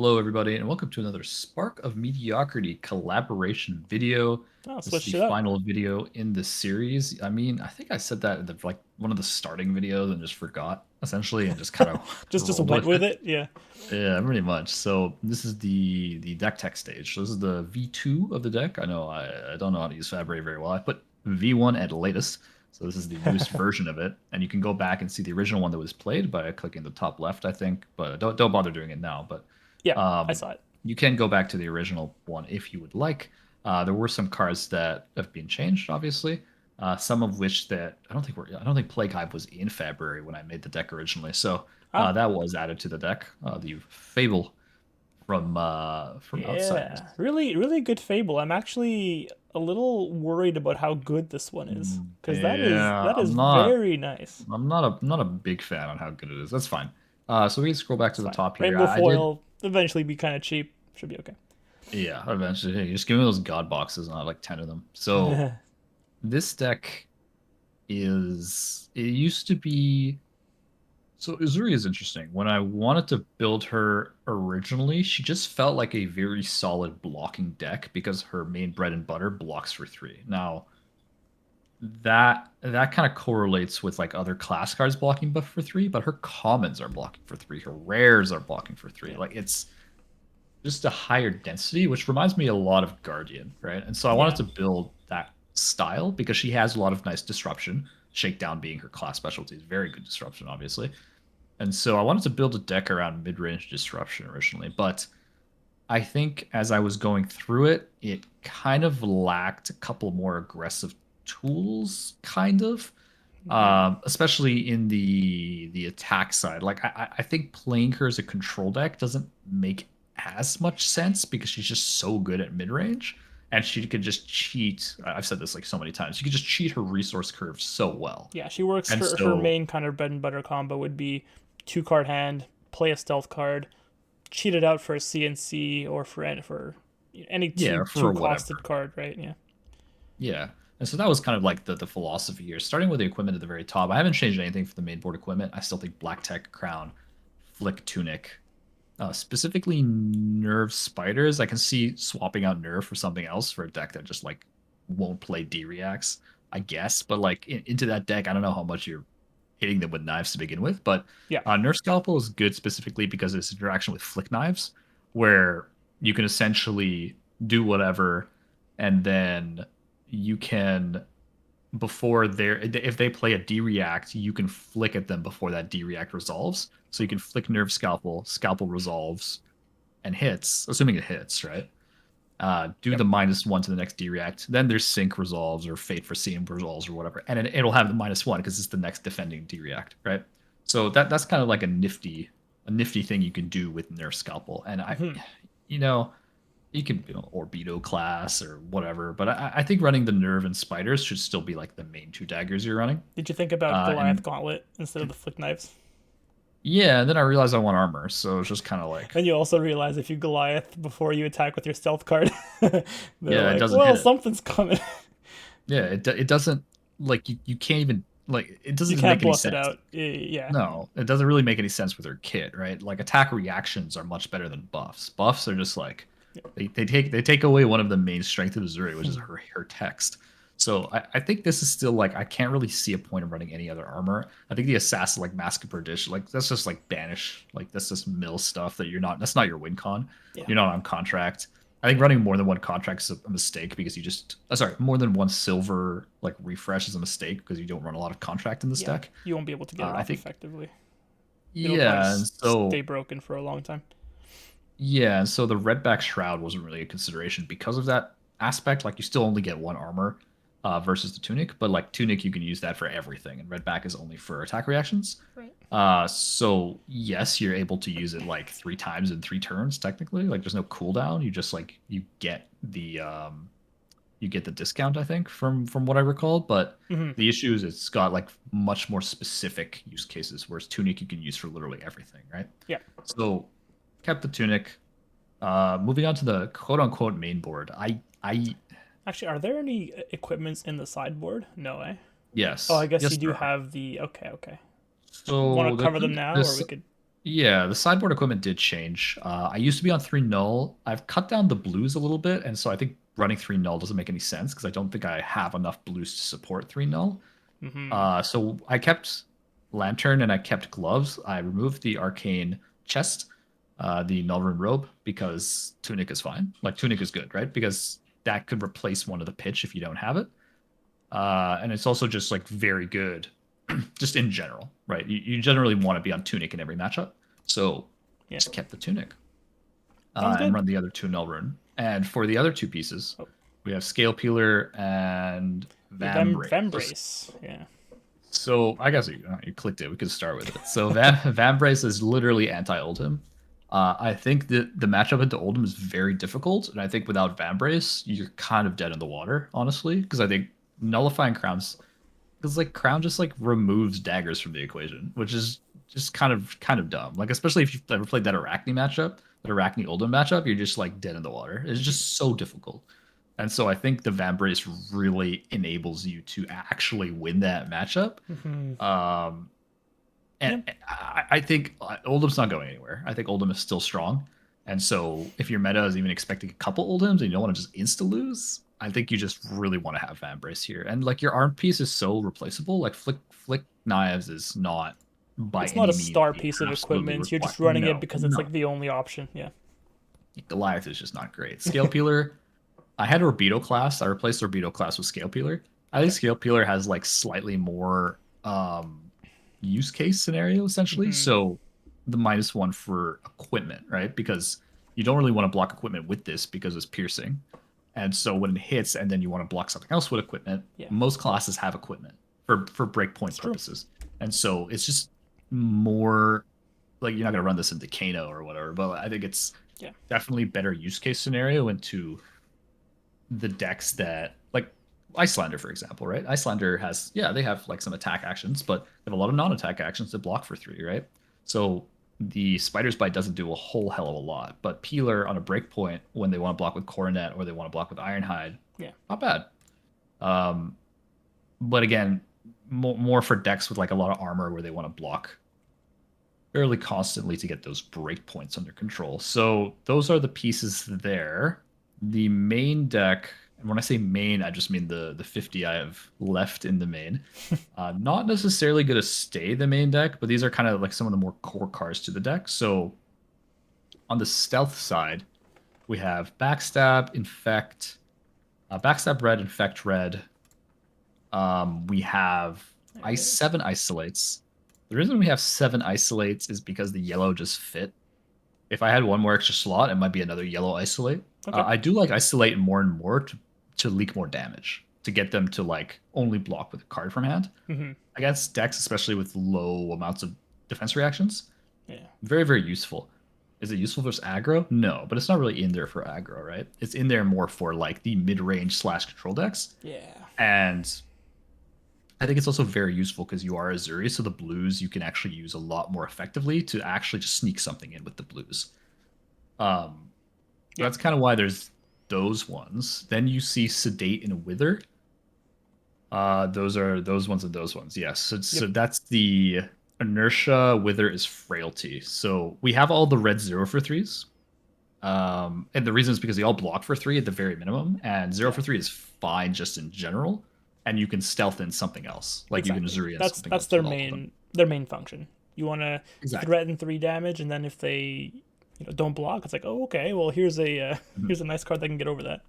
Hello, everybody, and welcome to another Spark of Mediocrity collaboration video. Oh, This is the switched it up. final video in the series. I mean, I think I said that in one of the starting videos and just forgot essentially, and just kind of Just rolled went with with it. it. Yeah. Yeah, pretty much. So this is the deck tech stage. So this is the V2 of the deck. I know I don't know how to use Fabry very well. I put V1 at latest. So this is the newest version of it, and you can go back and see the original one that was played by clicking the top left, I think. But don't bother doing it now. But Yeah, I um, saw it. you can go back to the original one if you would like. There were some cards that have been changed, obviously. Some of which that I don't think Plague Hive was in February when I made the deck originally. So Ah, that was added to the deck. The Fable from Outsiders. yeah. Really, really good fable. I'm actually a little worried about how good this one is because that is Yeah, that is very nice. I'm not a big fan on how good it is. That's fine. So we can scroll back It's to the fine. top here. Rainbow I did. foil eventually be kind of cheap. Should be okay. Yeah, eventually. Hey, just give me those god boxes, and I have like 10 of them. So this deck it used to be. So Uzuri is interesting. When I wanted to build her originally, she just felt like a very solid blocking deck because her main bread and butter blocks for 3. Now that kind of correlates with like other class cards blocking buff for 3, but her commons are blocking for 3. Her rares are blocking for 3. Yeah. Like it's just a higher density, which reminds me a lot of Guardian, right? And so I wanted Yeah. to build that style because she has a lot of nice disruption. Shakedown being her class specialty is very good disruption, obviously. And so I wanted to build a deck around mid-range disruption originally, but I think as I was going through it, it kind of lacked a couple more aggressive tools, kind of, Hmm. especially in the attack side. Like I think playing her as a control deck doesn't make as much sense because she's just so good at mid range, and she could just cheat. I've said this like so many times. She could just cheat her resource curve so well, Yeah. She works. and Her so main kind of bread and butter combo would be 2 card hand, play a stealth card, cheat it out for a CNC or for any yeah, two for costed whatever. card, right? Yeah. Yeah. And so that was kind of like the philosophy here. Starting with the equipment at the very top. I haven't changed anything for the main board equipment. I still think Black Tech Crown, Flick Tunic, specifically Nerve Spiders. I can see swapping out Nerve for something else for a deck that just like won't play D reacts, I guess. But like into that deck, I don't know how much you're hitting them with knives to begin with. But Yeah. Nerve Scalpel is good specifically because of its interaction with Flick Knives, where you can essentially do whatever and then you can before their if they play a D react, you can flick at them before that D react resolves. So you can flick Nerve Scalpel, Scalpel resolves and hits, assuming it hits, right? Do Yep. the -1 to the next D react. Then there's Sync resolves or Fate for Seeing resolves or whatever, and it'll have the -1 because it's the next defending D react, right? So that's kind of like a nifty thing you can do with Nerve Scalpel, and Hmm. you know, you can Orbido class or whatever, but I think running the Nerve and Spiders should still be like the main 2 daggers you're running. Did you think about Goliath And Gauntlet instead of the flick knives? yeah, and then I realized I want armor, so it's just kind of like, And you also realize if you Goliath before you attack with your stealth card, they're yeah, it like, doesn't well, hit it. something's coming. Yeah, it doesn't like you can't even like it You doesn't can't make any bluff it sense. out. Yeah. No, it doesn't really make any sense with her kit, right? Like attack reactions are much better than buffs. Buffs are just like they take away one of the main strength of Uzuri, which is her text. So I think this is still like I can't really see a point of running any other armor. I think the assassin like Mask of Perdition, like that's just like banish, like that's just mill stuff that you're not that's not your win con. Yeah. You're not on contract. I think running more than one contract is a mistake because you just sorry, more than one silver like refresh is a mistake because you don't run a lot of contract in this Yeah. deck. You won't be able to get it I off think effectively. It'll probably yeah, and stay so broken for a long time. yeah, and so the redback shroud wasn't really a consideration because of that aspect. Like you still only get one armor versus the tunic, but like tunic you can use that for everything, and redback is only for attack reactions. Right. So yes, you're able to use it like 3 times in 3 turns technically. Like there's no cooldown. You just like you get the discount I think from what I recall. But Hmm. the issue is it's got like much more specific use cases, whereas tunic you can use for literally everything, right? Yeah. So kept the tunic. Moving on to the quote unquote main board. I Actually, are there any equipments in the sideboard? No, eh? Oh, I yes guess yes you do there are. have the. Okay, okay. Want So to the cover them now, or we this could. Yeah, the sideboard equipment did change. I used to be on 3 null. I've cut down the blues a little bit, and so I think running 3 null doesn't make any sense because I don't think I have enough blues to support 3 null. Mm-hmm. So I kept lantern and I kept gloves. I removed the arcane chest, the null rune robe, because tunic is fine. Like tunic is good, right? Because that could replace one of the pitch if you don't have it. And it's also just like very good, just in general, right? You generally want to be on tunic in every matchup, so Yeah. just kept the tunic Sounds and good. run the other two null rune. And for the other two pieces, Oh, we have scale peeler and yeah, vambrace. Vembrace. Yeah. So I guess you clicked it. We could start with it. So Vambrace is literally anti-Oldhim. I think that the matchup into Oldhim is very difficult, and I think without Vambrace, you're kind of dead in the water, honestly. Because I think nullifying crowns, because like crown just like removes daggers from the equation, which is just kind of dumb. Like especially if you've ever played that Arachne matchup, that Arachne Oldhim matchup, you're just like dead in the water. It's just so difficult. And so I think the Vambrace really enables you to actually win that matchup. Mm-hmm. Um, and Yeah. I think Oldham's not going anywhere. I think Oldham is still strong. And so if your meta is even expecting a couple Oldhams and you don't want to just insta lose, I think you just really want to have Vambrace here. And like your arm piece is so replaceable. Like flick knives is not by It's not a any means star the piece of absolutely equipment. You're required. just running it No, because it's no. like the only option. Yeah. Goliath is just not great. Scale Peeler, I had Orbido class. I replaced Orbido class with Scale Peeler. I think Okay. Scale Peeler has like slightly more use case scenario essentially. Mm-hmm. So the -1 for equipment, right? Because you don't really want to block equipment with this because it's piercing. And so when it hits and then you want to block something else with equipment, Yeah. most classes have equipment for breakpoint It's true. purposes. And so it's just more like you're not gonna run this into Kano or whatever, but I think it's Yeah. definitely better use case scenario into the decks that like Icelander, for example, right? Icelander has they have like some attack actions, but they have a lot of non-attack actions that block for 3, right? So the Spider's Bite doesn't do a whole hell of a lot, but Peeler on a breakpoint when they want to block with Coronet or they want to block with Ironhide, Yeah. not bad. Um, but again, more for decks with like a lot of armor where they want to block fairly constantly to get those breakpoints under control. So those are the pieces there. The main deck, and when I say main, I just mean the 50 I have left in the main. Not necessarily going to stay the main deck, but these are kind of like some of the more core cards to the deck. So on the stealth side, we have Backstab, Infect, Backstab Red, Infect Red. We have Ice 7 Isolates. The reason we have 7 Isolates is because the yellow just fit. If I had one more extra slot, it might be another yellow Isolate. Okay. I do like Isolate more and more to leak more damage, to get them to like only block with a card from hand. Mm-hmm. Against decks, especially with low amounts of defense reactions, Yeah. very, very useful. Is it useful versus aggro? No, but it's not really in there for aggro, right? It's in there more for like the mid-range / control decks. Yeah. And I think it's also very useful because you are Uzuri, so the blues you can actually use a lot more effectively to actually just sneak something in with the blues. So Yeah. that's kind of why there's those ones. Then you see Sedate and Wither. Those are those ones and those ones. Yes. So Yep. that's the inertia. Wither is frailty. So we have all the red 0 for 3s. And the reason is because they all block for 3 at the very minimum, and 0 Yeah. for 3 is fine just in general. And you can stealth in something else, like you can Exactly. Uzuri in That's something that's else their with all of them. main function. You want to Exactly. threaten 3 damage, and then if they don't block, it's like, oh, okay, well, here's a Mhm. here's a nice card that can get over that.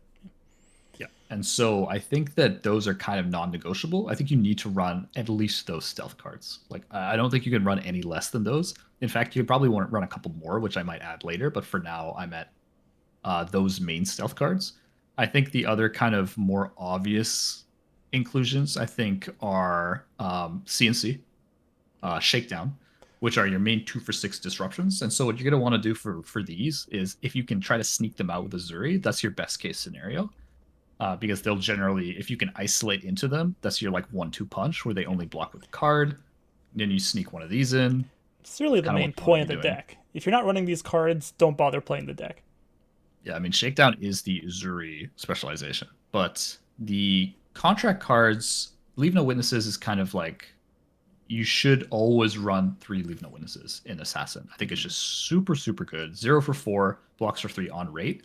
Yeah. And so I think that those are kind of non-negotiable. I think you need to run at least those stealth cards. Like I don't think you can run any less than those. In fact, you probably want to run a couple more, which I might add later. But for now, I'm at those main stealth cards. I think the other kind of more obvious inclusions, I think, are CNC, Shakedown, which are your main 2 for 6 disruptions. And so what you're going to want to do for these is if you can try to sneak them out with Azuri, that's your best case scenario. Because they'll generally, if you can isolate into them, that's your like 1-2 punch where they only block with a card. Then you sneak one of these in. It's really the Kind of main what you want point to of be the doing. deck. If you're not running these cards, don't bother playing the deck. Yeah, I mean, Shakedown is the Uzuri specialization, but the contract cards, Leave No Witnesses is kind of like you should always run 3 Leave No Witnesses in Assassin. I think it's just super, super good. 0 for 4, blocks for 3 on rate.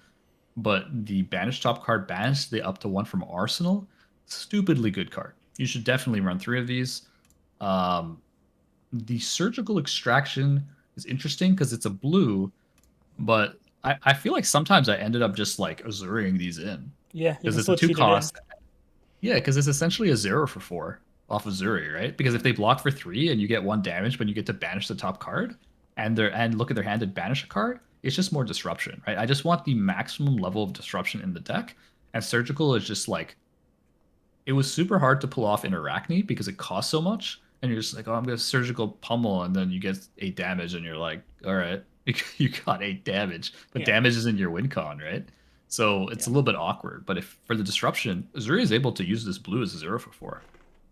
But the Banish top card, Banish the up to 1 from Arsenal, stupidly good card. You should definitely run 3 of these. The Surgical Extraction is interesting because it's a blue, but I feel like sometimes I ended up just like Uzuriing these in. Yeah, you Because can it's a still 2 cheat it in. cost. Yeah, because it's essentially a 0 for 4 off of Uzuri, right? Because if they block for 3 and you get 1 damage, but you get to banish the top card and look at their hand and banish a card, it's just more disruption, right? I just want the maximum level of disruption in the deck. And Surgical is just like, it was super hard to pull off in Arachne because it costs so much. And you're just like, oh, I'm going to Surgical Pummel. And then you get 8 damage and you're like, all right, you got 8 damage. But Yeah. damage is in your win con, right? So it's a little bit awkward. But if for the disruption, Uzuri is able to use this blue as a 0 for 4,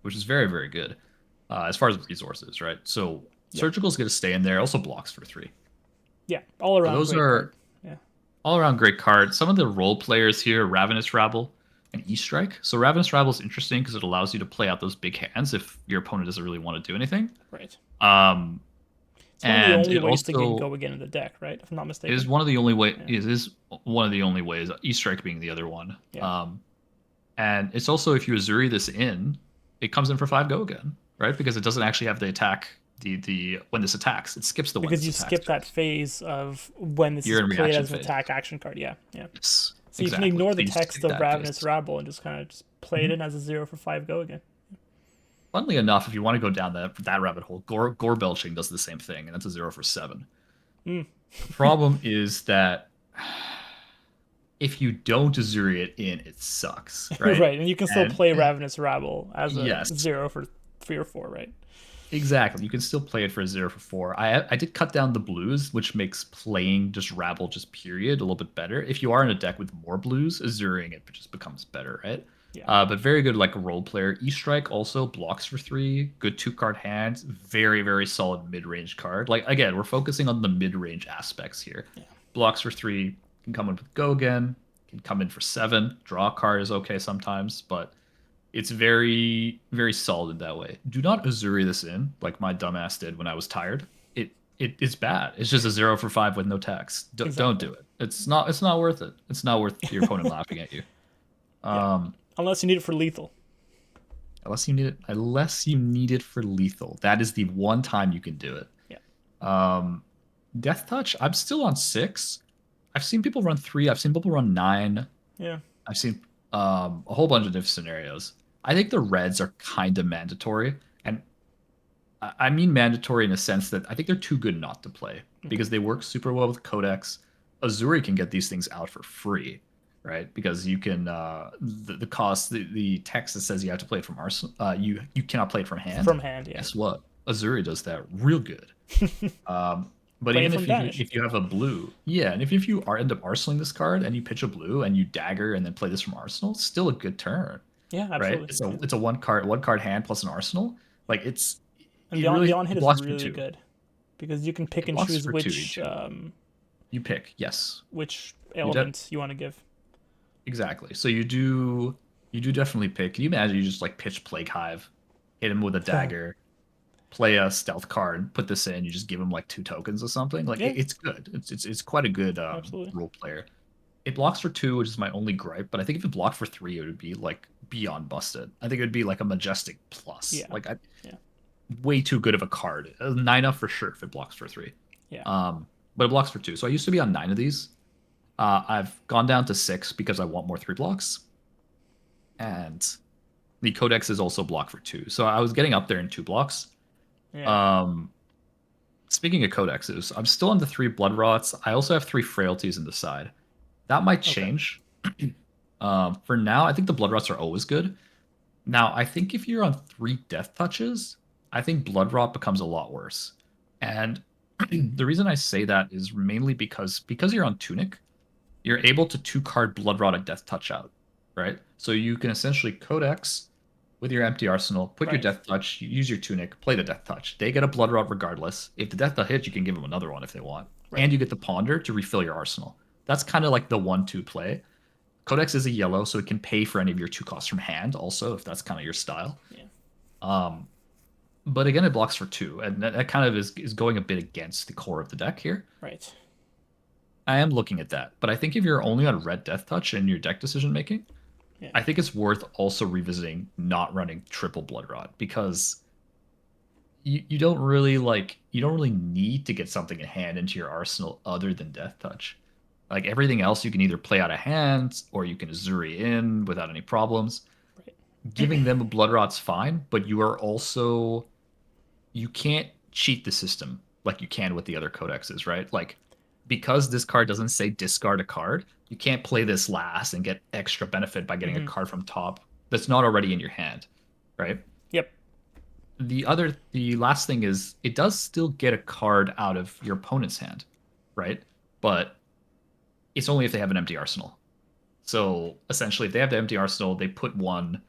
which is very, very good as far as resources, right? So Surgical is going to stay in there. Also blocks for 3. Yeah, all around. So those great are card. Yeah. all around great cards. Some of the role players here, Ravenous Rabble and E-Strike. So Ravenous Rabble is interesting because it allows you to play out those big hands if your opponent doesn't really want to do anything. Right. Um, It's one of the and only it ways to also go again in the deck, right? If I'm not it mistaken. is one of the only way. Yeah. It is one of the only ways. E-Strike being the other one. Yeah. And it's also if you Uzuri this in, it comes in for 5 go again, right? Because it doesn't actually have the attack. The when this attacks, it skips the because when you this attacks skip that phase of when this You're is in played reaction as an phase. attack action card. Yeah. Yeah. Yes, So exactly. you can ignore the So you just text skip of that Ravenous phase. Rabble and just kind of just play it in as a 0 for 5 go again. Funnily enough, if you want to go down that rabbit hole, gore belching does the same thing, and that's a 0 for 7. The problem is that if you don't Uzuri it in, it sucks, right? Right, and you can still play Ravenous Rabble as a Yes. 0 for 3 or 4, right? Exactly. You can still play it for a 0 for 4. I did cut down the blues, which makes playing just Rabble just period a little bit better. If you are in a deck with more blues, Uzuriing it just becomes better, right? Yeah. But very good like a role player. E-Strike also blocks for 3. Good 2-card hand. Very, very solid mid-range card. Like again, we're focusing on the mid-range aspects here. Yeah. Blocks for 3. Can come in with go again. Can come in for 7. Draw a card is okay sometimes, but it's very, very solid in that way. Do not Uzuri this in like my dumbass did when I was tired. It's bad. It's just a 0 for 5 with no text. Don't do it. It's not worth it. It's not worth your opponent laughing at you. Unless you need it for lethal. Unless you need it for lethal. That is the one time you can do it. Yeah. Death Touch, I'm still on 6. I've seen people run 3. I've seen people run 9. Yeah. I've seen a whole bunch of different scenarios. I think the reds are kind of mandatory. And I mean mandatory in a sense that I think they're too good not to play because they work super well with Codex. Uzuri can get these things out for free, right? Because you can the cost, the text that says you have to play it from arsenal, you cannot play it from hand. From hand, yeah. Guess what? Uzuri does that real good. But Play even it if you have a blue, yeah, and if you end up arsenaling this card and you pitch a blue and you dagger and then play this from arsenal, it's still a good turn. Yeah, absolutely. Right? It's a one card hand plus an arsenal. Like it's and the on hit is really good because you can pick and choose which you pick, yes, which element you want to give. Exactly. So you do definitely pick. Can you imagine you just like pitch Plague Hive, hit him with a dagger, play a stealth card, put this in, you just give him like 2 tokens or something. Like it's good. It's quite a good role player. It blocks for 2, which is my only gripe, but I think if it blocked for 3, it would be like beyond busted. I think it would be like a majestic plus. Yeah. Way too good of a card. 9 for sure if it blocks for 3. Yeah. But it blocks for 2. So I used to be on 9 of these. I've gone down to 6 because I want more 3 blocks. And the Codex is also blocked for 2. So I was getting up there in 2 blocks. Yeah. Speaking of Codexes, I'm still on the 3 Blood Rots. I also have 3 Frailties in the side. That might change. Okay. For now, I think the Blood Rots are always good. Now, I think if you're on 3 Death Touches, I think Blood Rot becomes a lot worse. And the reason I say that is mainly because you're on Tunic, you're able to 2-card Blood Rot and Death Touch out, right? So you can essentially Codex with your empty arsenal, put your Death Touch, use your Tunic, play the Death Touch. They get a Blood Rot regardless. If the Death Touch hits, you can give them another one if they want. Right. And you get the Ponder to refill your arsenal. That's kind of like the 1-2 play. Codex is a yellow, so it can pay for any of your 2 costs from hand also, if that's kind of your style. Yeah. but again, it blocks for 2, and that kind of is going a bit against the core of the deck here. Right. I am looking at that, but I think if you're only on red Death Touch in your deck decision making, Yeah. I think it's worth also revisiting not running triple Blood Rot, because you don't really need to get something in hand into your arsenal other than Death Touch. Like everything else, you can either play out of hand or you can Uzuri in without any problems. Right. Giving them a Blood Rot's fine, but you can't cheat the system like you can with the other codexes, right? Like because this card doesn't say discard a card, you can't play this last and get extra benefit by getting a card from top that's not already in your hand, right? Yep. The last thing is it does still get a card out of your opponent's hand, right? But it's only if they have an empty arsenal. So essentially, if they have the empty arsenal, they put one.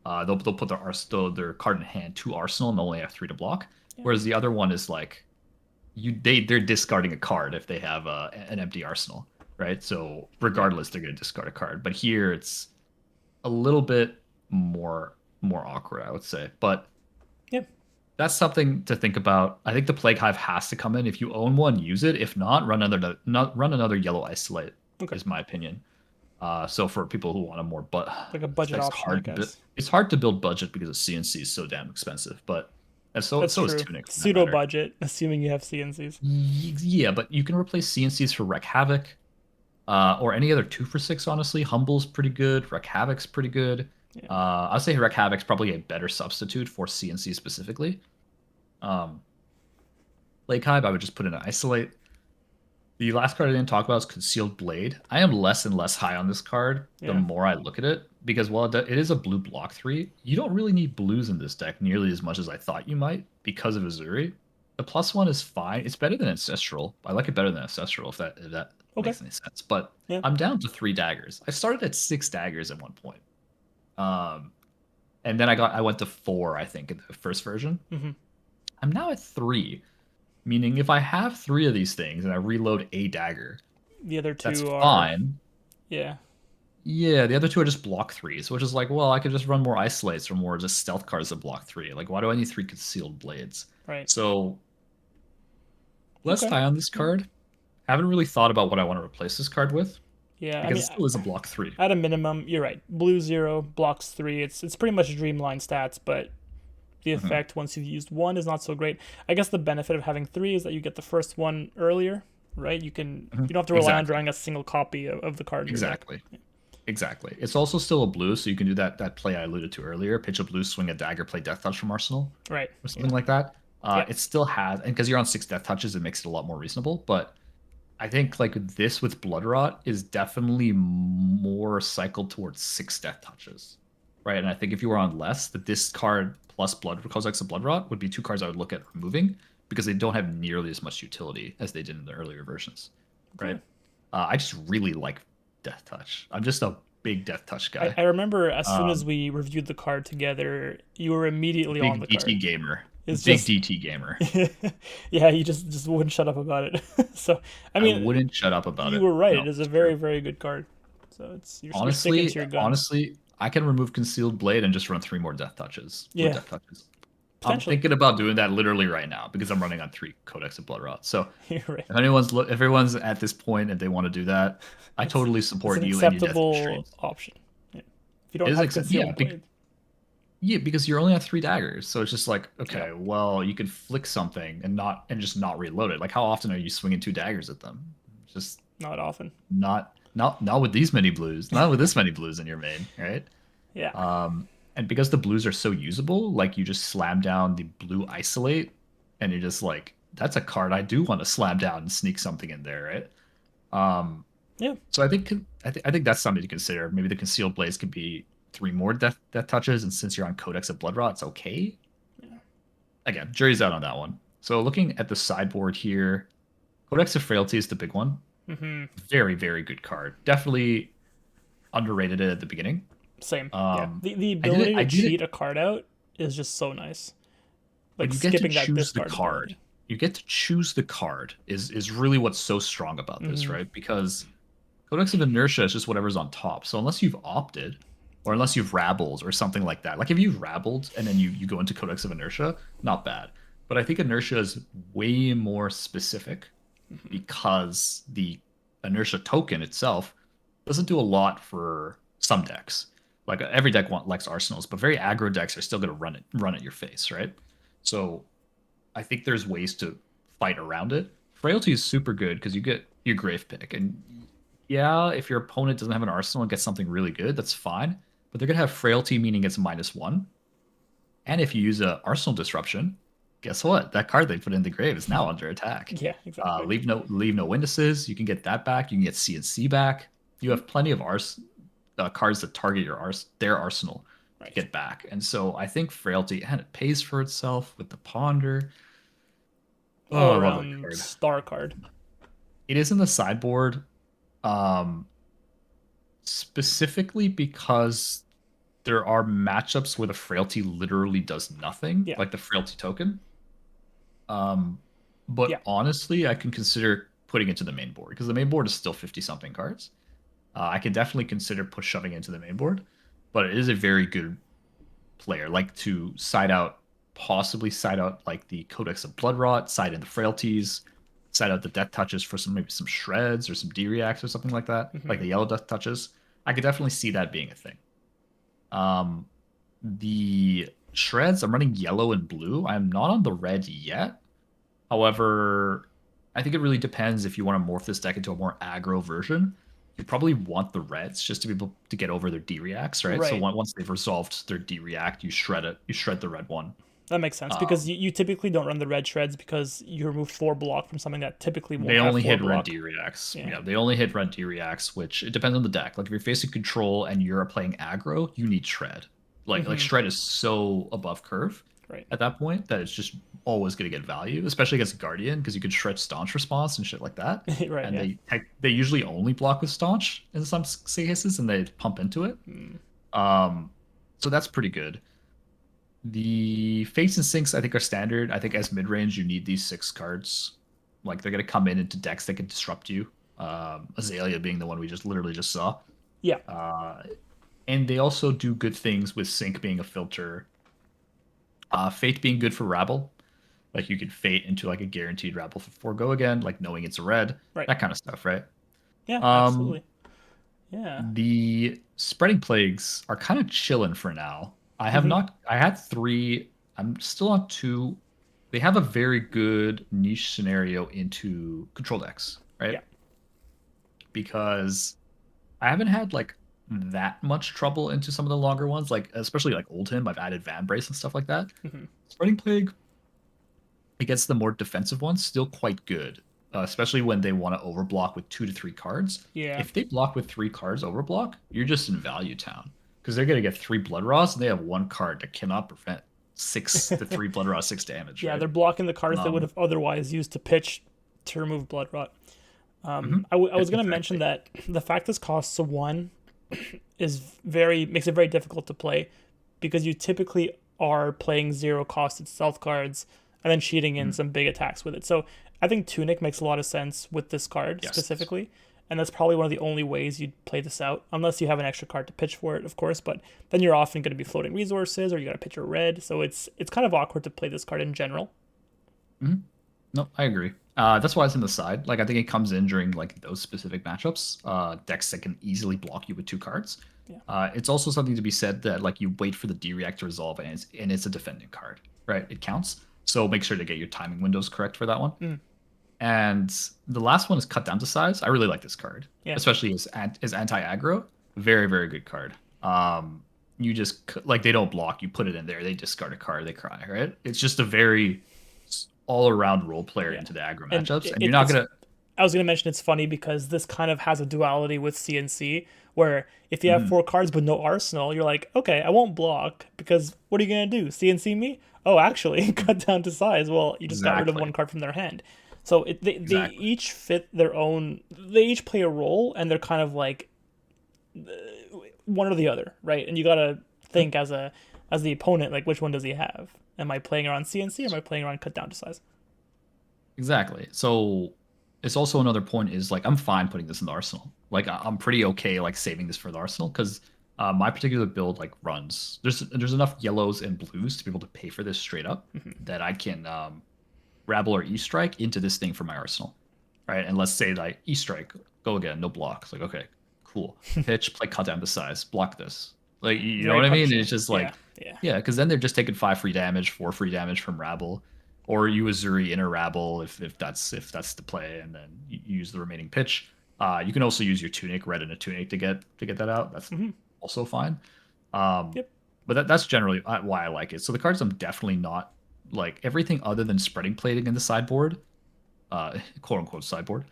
They'll put their card in hand to arsenal and only have 3 to block. Yeah. Whereas the other one is like they're discarding a card if they have an empty arsenal, right? So regardless, they're going to discard a card. But here it's a little bit more awkward, I would say. But Yep. that's something to think about. I think the Plague Hive has to come in. If you own one, use it. If not, run another yellow isolate. Okay. Is my opinion. So for people who want a more like a budget option, I guess. It's hard to build budget because the CNC is so damn expensive. But and so That's so true. is Tunic. Pseudo budget, assuming you have CNCs. Yeah, but you can replace CNCs for Wreck Havoc, or any other 2 for 6. Honestly, Humble's pretty good. Wreck Havoc's pretty good. Yeah. I'd say Wreck Havoc's probably a better substitute for CNC specifically. Plague Hive, I would just put in an isolate. The last card I didn't talk about is Concealed Blade. I am less and less high on this card the more I look at it, because while it is a blue block 3, you don't really need blues in this deck nearly as much as I thought you might because of Uzuri. The +1 is fine. It's better than Ancestral. I like it better than Ancestral, if that makes any sense. But I'm down to 3 daggers. I started at 6 daggers at one point. And then I went to 4, I think, in the first version. Mm-hmm. I'm now at 3. Meaning, if I have 3 of these things and I reload a dagger, the other 2 that's are fine. Yeah. Yeah, the other 2 are just block 3s, which is like, well, I could just run more isolates or more just stealth cards that block 3. Like, why do I need 3 concealed blades? Right. So, less high on this card. Haven't really thought about what I want to replace this card with. Yeah, because it still is a block 3. At a minimum, you're right. Blue 0 blocks 3. It's pretty much Dreamline stats, but the effect once you've used 1 is not so great. I guess the benefit of having 3 is that you get the first one earlier, right? You don't have to rely on drawing a single copy of the card. Exactly. Exactly. It's also still a blue, so you can do that play I alluded to earlier. Pitch a blue, swing a dagger, play Death Touch from Arsenal. Right. Or something like that. It still has, and because you're on 6 Death Touches, it makes it a lot more reasonable. But I think like this with Blood Rot is definitely more cycled towards 6 Death Touches. Right? And I think if you were on less, that this card plus Codex of Blood Rot would be 2 cards I would look at removing because they don't have nearly as much utility as they did in the earlier versions. Right? I just really like Death Touch. I'm just a big Death Touch guy. I remember as soon as we reviewed the card together, you were immediately on the card. Big DT gamer. It's big just, DT gamer. Yeah, you just wouldn't shut up about it. So I wouldn't shut up about it. You were right. No, it is a very, very good card. So you're sticking to your guns. Honestly, I can remove Concealed Blade and just run 3 more Death Touches. Yeah. Death Touches. I'm thinking about doing that literally right now because I'm running on 3 Codex of Blood Rot. So you're right. if everyone's at this point and they want to do that, I totally support you and your Death Touch streams. Option. Yeah. If you don't have Concealed Blade. Yeah, because you're only on 3 daggers, so it's just like, okay, well, you could flick something and just not reload it. Like, how often are you swinging 2 daggers at them? Just not often. Not with these many blues. Not with this many blues in your main, right? Yeah. And because the blues are so usable, like you just slam down the blue isolate, and you're just like, that's a card I do want to slam down and sneak something in there, right? Yeah. So I think that's something to consider. Maybe the Concealed Blades could be 3 more death touches, and since you're on Codex of Blood Rot, it's okay. Yeah. Again, jury's out on that one. So looking at the sideboard here, Codex of Frailty is the big one. Mm-hmm. Very, very good card. Definitely underrated it at the beginning. Same. The ability to cheat a card out is just so nice. Like you get skipping to choose that the card. You get to choose the card is really what's so strong about this, right? Because Codex of Inertia is just whatever's on top. So unless you've opted, or unless you've rabbled or something like that. Like if you've rabbled and then you go into Codex of Inertia, not bad. But I think Inertia is way more specific because the Inertia token itself doesn't do a lot for some decks. Like every deck likes arsenals, but very aggro decks are still going to run at your face, right? So I think there's ways to fight around it. Frailty is super good because you get your grave pick, and yeah, if your opponent doesn't have an arsenal and gets something really good, that's fine. But they're gonna have frailty, meaning it's -1. And if you use a arsenal disruption, guess what? That card they put in the grave is now under attack. Yeah, exactly. Leave no witnesses. You can get that back. You can get CNC back. You have plenty of cards that target their arsenal to Right. get back. And so I think frailty, and it pays for itself with the ponder. All Oh, I love that around card. star card. It is in the sideboard, um, specifically because there are matchups where the frailty literally does nothing, Yeah. like the frailty token. But Yeah. honestly, I can consider putting it to the main board because the main board is still 50 something cards. I can definitely consider push shoving into the main board, but it is a very good player. Like to possibly side out like the Codex of Bloodrot, side in the frailties, side out the death touches for maybe some shreds or some D reacts or something like that, like the yellow death touches. I could definitely see that being a thing. Um, the shreds, I'm running yellow and blue. I'm not on the red yet. However, I think it really depends if you want to morph this deck into a more aggro version. You probably want the reds just to be able to get over their D reacts, right? So Right. once they've resolved their D react, you shred it. You shred the red one. That makes sense because you typically don't run the red shreds because you remove 4 block from something that typically won't They have only 4 hit red block. D reacts. Yeah. Yeah, they only hit red D reacts, which it depends on the deck. Like if you're facing control and you're playing aggro, you need shred. Like shred is so above curve Right. at that point that it's just always going to get value, especially against Guardian because you can shred staunch response and shit like that. Right. And Yeah. they usually only block with staunch in some cases, and they pump into it. So that's pretty good. The fates and sinks I think are standard. I think as mid range you need these 6 cards. Like they're gonna come in into decks that can disrupt you. Azalea being the one we just literally just saw. Yeah. And they also do good things with sync being a filter. Fate being good for rabble. Like you could fate into like a guaranteed rabble for forego again, like knowing it's a red, Right. that kind of stuff, right? Yeah. Um, Absolutely. Yeah. the spreading plagues are kind of chilling for now. I had 3. I'm still on 2. They have a very good niche scenario into control decks, right? Yeah. Because I haven't had like that much trouble into some of the longer ones, like especially like Oldhim. I've added Van Brace and stuff like that. Spreading plague against the more defensive ones, still quite good, especially when they want to overblock with 2 to 3 cards. Yeah. If they block with 3 cards overblock, you're just in value town because they're gonna get 3 blood raws and they have 1 card that cannot prevent 3 blood raw 6 damage. Yeah. Right? They're blocking the cards they would have otherwise used to pitch to remove blood rot. I was going to mention that the fact this costs a 1 makes it very difficult to play because you typically are playing 0 costed stealth cards and then cheating in some big attacks with it. So I think Tunic makes a lot of sense with this card specifically, and that's probably one of the only ways you'd play this out, unless you have an extra card to pitch for it, of course. But then you're often going to be floating resources, or you got to pitch your red. So it's kind of awkward to play this card in general. No, I agree. That's why it's in the side. Like I think it comes in during like those specific matchups, decks that can easily block you with 2 cards. Yeah. It's also something to be said that like you wait for the D react to resolve and it's a defending card, right? It counts. So make sure to get your timing windows correct for that one. And the last one is cut down to size. I really like this card, especially as anti aggro. Very very good card. You just like they don't block. You put it in there. They discard a card. They cry. Right? It's just a very all around role player into the aggro matchups, and you're not gonna. I was gonna mention it's funny because this kind of has a duality with CNC, where if you have 4 cards but no arsenal, you're like, okay, I won't block because what are you gonna do? CNC me? Oh, actually, cut down to size. Well, you just got rid of 1 card from their hand. So they each fit their own. They each play a role, and they're kind of like one or the other, right? And you gotta think as the opponent, like which one does he have? Am I playing around CNC or am I playing around cut down to size? Exactly. So it's also another point is like I'm fine putting this in the arsenal. Like I'm pretty okay like saving this for the arsenal because My particular build like runs. There's enough yellows and blues to be able to pay for this straight up Hmm. that I can rabble or E-strike into this thing for my arsenal, right? And let's say like E-strike, go again, no block. It's like okay, cool. Pitch, play cut down to size, block this. Like you know Very what I mean? punishing. It's just Yeah, like yeah. yeah, because then they're just taking 5 free damage, 4 free damage from rabble, or you Uzuri inner rabble if that's the play, and then you use the remaining pitch. You can also use your tunic, red and a tunic to get that out. That's Hmm. also fine. Um, Yep. but that's generally why I like it. So the cards I'm definitely not like everything other than spreading plating in the sideboard, quote unquote sideboard.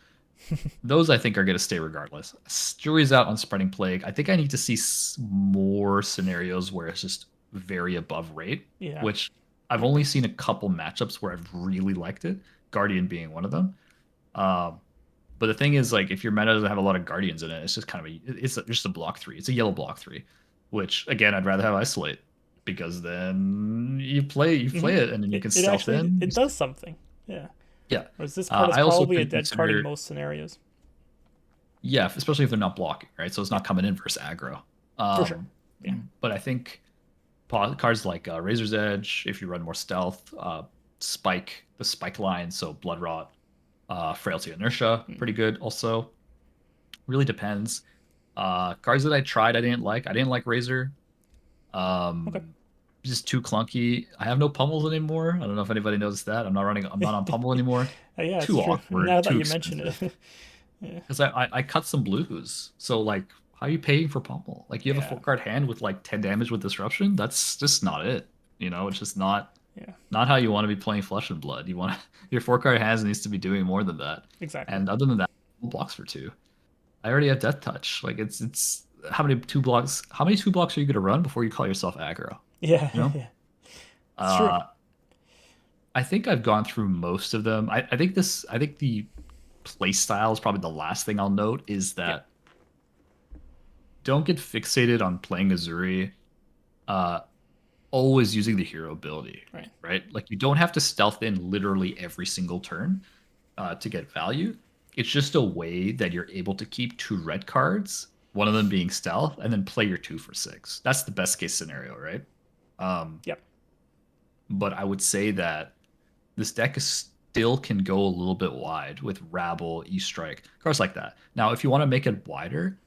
Those I think are going to stay regardless. Jury's out on spreading plague. I think I need to see more scenarios where it's just very above rate, Yeah. which I've only seen a couple matchups where I've really liked it. Guardian being one of them. Um, but the thing is, like, if your meta doesn't have a lot of guardians in it, it's just kind of just a block three. It's a yellow block three, which again I'd rather have isolate because then you play Hmm. it and then you can It stealth actually in. it does something. Yeah. Yeah, Whereas this card is I also probably a could dead card in consider most scenarios. yeah, especially if they're not blocking, right? So it's Yeah, not coming in versus aggro. for sure. Um, Yeah. but I think cards like Razor's Edge, if you run more stealth, Spike, the Spike line, so Blood Rot, Frailty Inertia, Mm. pretty good also. Really depends. Cards that I tried, I didn't like. I didn't like Razor. Okay. Just too clunky. I have no pummels anymore. I don't know if anybody knows that. I'm not on pummel anymore. Yeah, it's Too true. awkward, Now that too you mention it. expensive. Yeah. Because I cut some blues. So like how are you paying for pummel? Like you have a Yeah. 4 card hand with like 10 damage with disruption? That's just not it. It's just Yeah. not how you want to be playing Flesh and Blood. You want your 4 card hands needs to be doing more than that. Exactly. And other than that, blocks for 2. I already have Death Touch. Like it's how many 2 blocks? How many 2 blocks are you gonna run before you call yourself aggro? Yeah. You know? Yeah. It's true. Uh, I think I've gone through most of them. I think the play style is probably the last thing I'll note is Yep. that don't get fixated on playing Uzuri, uh, always using the hero ability, Right. right? Like you don't have to stealth in literally every single turn to get value. It's just a way that you're able to keep 2 red cards, one of them being stealth, and then play your 2 for 6. That's the best case scenario, right? Um, Yep. but I would say that this deck still can go a little bit wide with Rabble, E-Strike, cards like that. Now, if you want to make it wider,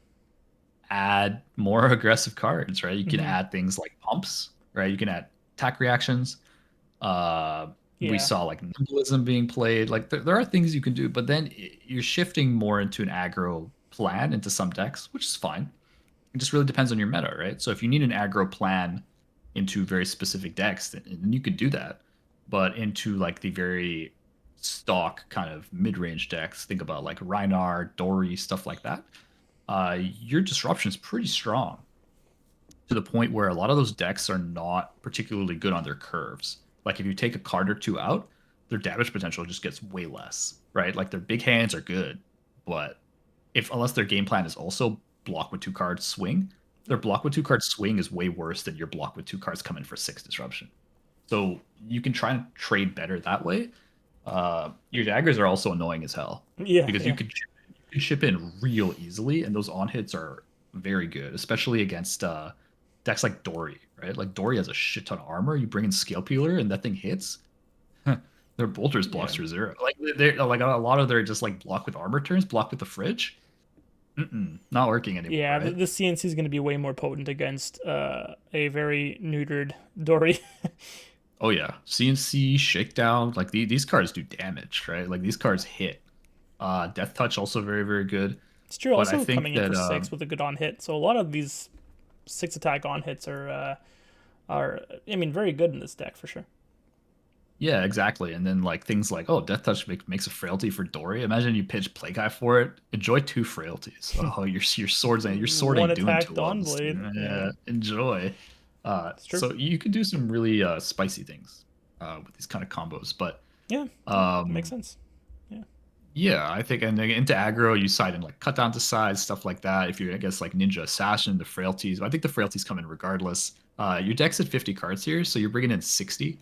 add more aggressive cards, right? You can Hmm. add things like pumps, right? You can add attack reactions. We Yeah. saw like nimblism being played. Like there are things you can do, but then you're shifting more into an aggro plan into some decks, which is fine. It just really depends on your meta, right? So if you need an aggro plan into very specific decks, then you could do that. But into like the very stock kind of mid-range decks, think about like Rhinar, Dory, stuff like that. Your disruption is pretty strong to the point where a lot of those decks are not particularly good on their curves. Like if you take a card or two out, their damage potential just gets way less, right? Like their big hands are good, but if unless their game plan is also block with 2 cards swing, their block with 2 cards swing is way worse than your block with 2 cards come in for 6 disruption. So you can try and trade better that way. Your daggers are also annoying as hell Yeah. because Yeah. you can ship in real easily, and those on hits are very good, especially against decks like Dory, right? Like Dory has a shit ton of armor. You bring in Scale Peeler, and that thing hits. Their bolters blocks Yeah. for 0. Like they're like a lot of their just like block with armor turns, block with the fridge. Not working anymore, Yeah. right? The CNC is going to be way more potent against a very neutered Dory. Oh yeah, CNC Shakedown. Like these cards do damage, right? Like these cards hit. Death Touch also very very good. It's true. But I Also think coming in that for 6 with a good on hit. So a lot of these 6 attack on hits are I mean very good in this deck for sure. yeah, exactly. And then like things like oh, Death Touch makes a frailty for Dory. Imagine you pitch Play Guy for it. Enjoy 2 frailties. Oh, your sword One ain't doing attack too well. Dawn Blade. Yeah, Yeah, enjoy. it's true. So you can do some really spicy things with these kind of combos. But Yeah, yeah, makes um, sense. Yeah. yeah, I think and then into aggro you side in like cut down to size stuff like that. If you're I guess like Ninja Assassin, the frailties. I think the frailties come in regardless. Your deck's at 50 cards here, so you're bringing in 60.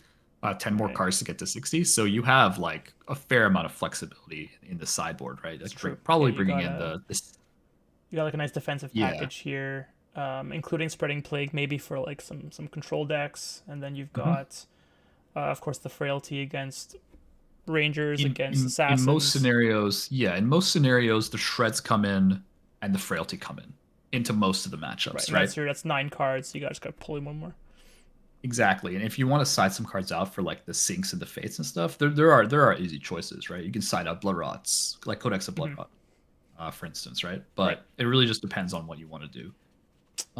10 more Right. cards to get to 60. So you have like a fair amount of flexibility in the sideboard, right? It's Like true. Yeah, probably bringing in the this you got like a nice defensive yeah. package here. including Spreading Plague, maybe for like some control decks, and then you've Mhm. got, of course, the Frailty against Rangers, In, against in most Assassins. scenarios, yeah, in most scenarios, the shreds come in and the frailty come in into most of the Right, matchups, and right? that's 9 cards. You guys got to pull in one more. Exactly. And if you want to side some cards out for like the sinks and the fates and stuff, there are easy choices, right? You can side out blood rots, like Codex of Blood Mm-hmm. Rot, for instance, right? Right. But it really just depends on what you want to do.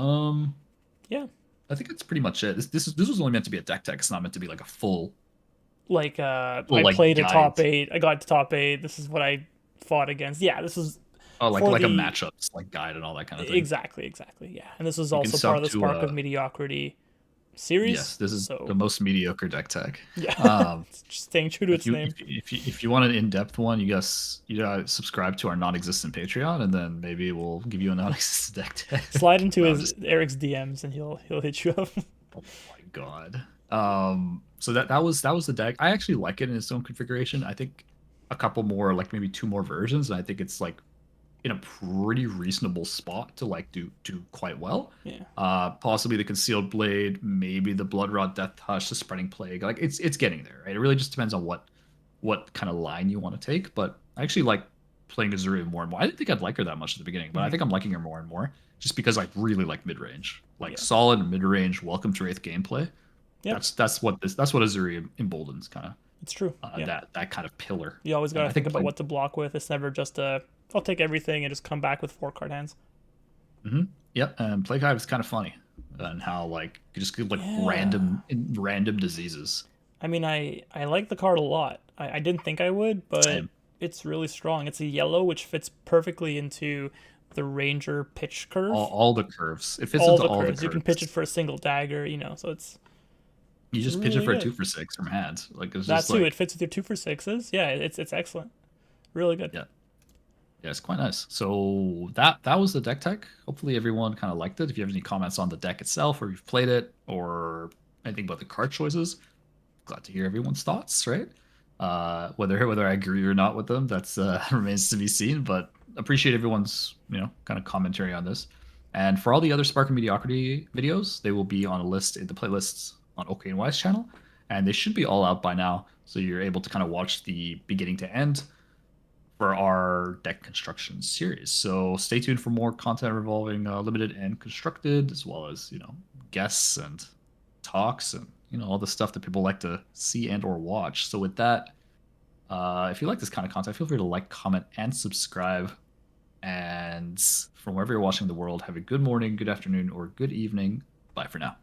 Um, Yeah. I think that's pretty much it. This was only meant to be a deck tech. It's not meant to be like a Like full I like played a guide. top 8. I got to top 8. This is what I fought against. Yeah, this is Oh, for like a the matchups like guide and all that kind of thing. exactly. Yeah, and this is You can also part sub of the to Spark of Mediocrity series. yes, this is the So most mediocre deck tech. yeah, Um, it's just staying true to if its you name. if you want an in-depth one, you gotta subscribe to our non-existent Patreon, and then maybe we'll give you a non-existent deck Slide tech. into No, I'm his just Eric's DMs and he'll hit you up. oh my god. So that was the deck. I actually like it in its own configuration. I think a couple more, like maybe two more versions, and I think it's like in a pretty reasonable spot to like do quite well. Yeah. Possibly the concealed blade, maybe the blood rot, death hush, the spreading plague. Like it's getting there, right? It really just depends on what kind of line you want to take. But I actually like playing Uzuri more and more. I didn't think I'd like her that much at the beginning, but I Mm-hmm. think I'm liking her more and more just because I really like mid range, like Yeah. solid mid range. Welcome to Wraith gameplay. Yep. That's what Uzuri emboldens, kind of It's true. Yeah. that kind of pillar. You always got And to I think think about playing what to block with. It's never just I'll take everything and just come back with 4 card hands. Yep, and Plague Hive is kind of funny, and how like you just get like Yeah. random diseases. I mean, I like the card a lot. I didn't think I would, but Same. it's really strong. It's a yellow, which fits perfectly into the Ranger pitch All, curve. all the curves. It fits All into the all the curves. You can pitch it curves. for a single dagger, so You it's just pitch it really for a good. 2 for 6 from hand. Like it's That just too, it like fits with your 2 for 6s. Yeah, it's excellent. Really good. yeah, yeah, it's quite nice. So that was the deck tech. Hopefully everyone kind of liked it. If you have any comments on the deck itself, or you've played it, or anything about the card choices, glad to hear everyone's thoughts. Right? Whether I agree or not with them, that's remains to be seen. But appreciate everyone's kind of commentary on this. And for all the other Spark and Mediocrity videos, they will be on a list in the playlists on OK&Y's channel, and they should be all out by now, so you're able to kind of watch the beginning to end for our deck construction series. So stay tuned for more content revolving limited and constructed, as well as guests and talks and all the stuff that people like to see and or watch. So with that, if you like this kind of content, feel free to like, comment, and subscribe. And from wherever you're watching the world, have a good morning, good afternoon, or good evening. Bye for now.